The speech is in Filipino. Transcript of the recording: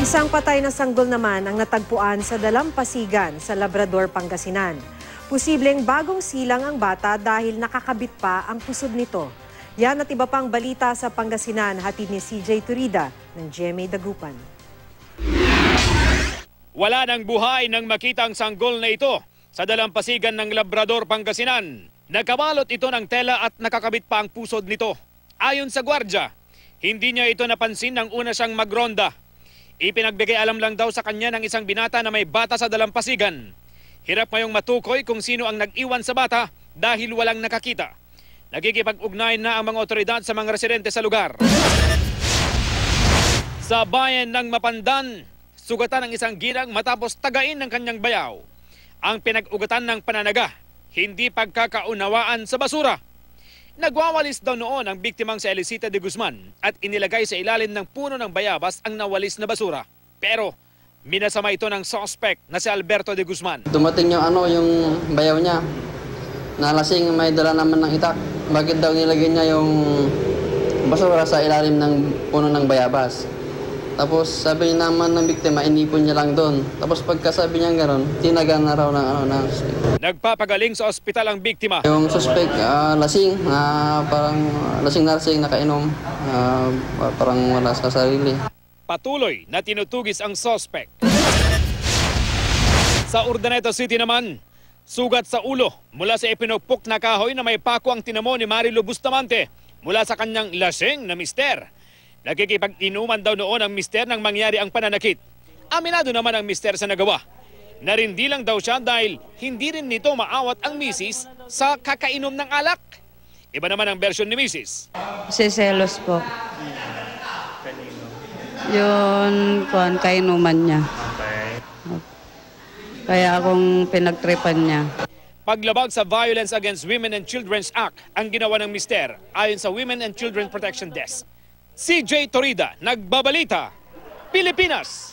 Isang patay na sanggol naman ang natagpuan sa dalampasigan sa Labrador, Pangasinan. Posibleng bagong silang ang bata dahil nakakabit pa ang pusod nito. Yan at iba pang balita sa Pangasinan, hatid ni CJ Turida ng GMA Dagupan. Wala ng buhay nang makita ang sanggol na ito sa dalampasigan ng Labrador, Pangasinan. Nagkabalot ito ng tela at nakakabit pa ang pusod nito. Ayon sa gwardya, hindi niya ito napansin nang una siyang magronda. Ipinagbigay alam lang daw sa kanya ng isang binata na may bata sa dalampasigan. Hirap ngayong matukoy kung sino ang nag-iwan sa bata dahil walang nakakita. Nagkikipag-ugnayan na ang mga otoridad sa mga residente sa lugar. Sa bayan ng Mapandan, sugatan ng isang ginang matapos tagain ng kanyang bayaw. Ang pinag-ugatan ng pananaga, hindi pagkakaunawaan sa basura. Nagwawalis daw noon ang biktimang si Elisita de Guzman at inilagay sa ilalim ng puno ng bayabas ang nawalis na basura. Pero minasama ito ng suspect na si Alberto de Guzman. Dumating yung bayaw niya. Nalasing, may dala naman ng itak. Bakit daw nilagay niya yung basura sa ilalim ng puno ng bayabas? Tapos sabi niya naman ng biktima, inipon niya lang doon. Tapos pagkasabi niya gano'n, tinaga na raw ng suspect. Nagpapagaling sa ospital ang biktima. Yung suspect, lasing, parang lasing nakainom, parang wala sa sarili. Patuloy na tinutugis ang suspect. Sa Urdaneta City naman, sugat sa ulo mula sa ipinupok na kahoy na may pako ang tinamo ni Marilo Bustamante mula sa kanyang lasing na mister. Nagkikipag-inuman daw noon ang mister nang mangyari ang pananakit. Aminado naman ang mister sa nagawa. Narindi lang daw siya dahil hindi rin nito maawat ang misis sa kakainom ng alak. Iba naman ang version ni misis. Seselos po. Yun, kainuman niya. Kaya akong pinagtripan niya. Paglabag sa Violence Against Women and Children's Act ang ginawa ng mister ayon sa Women and Children Protection Desk. CJ Turida, Nagbabalita, Pilipinas.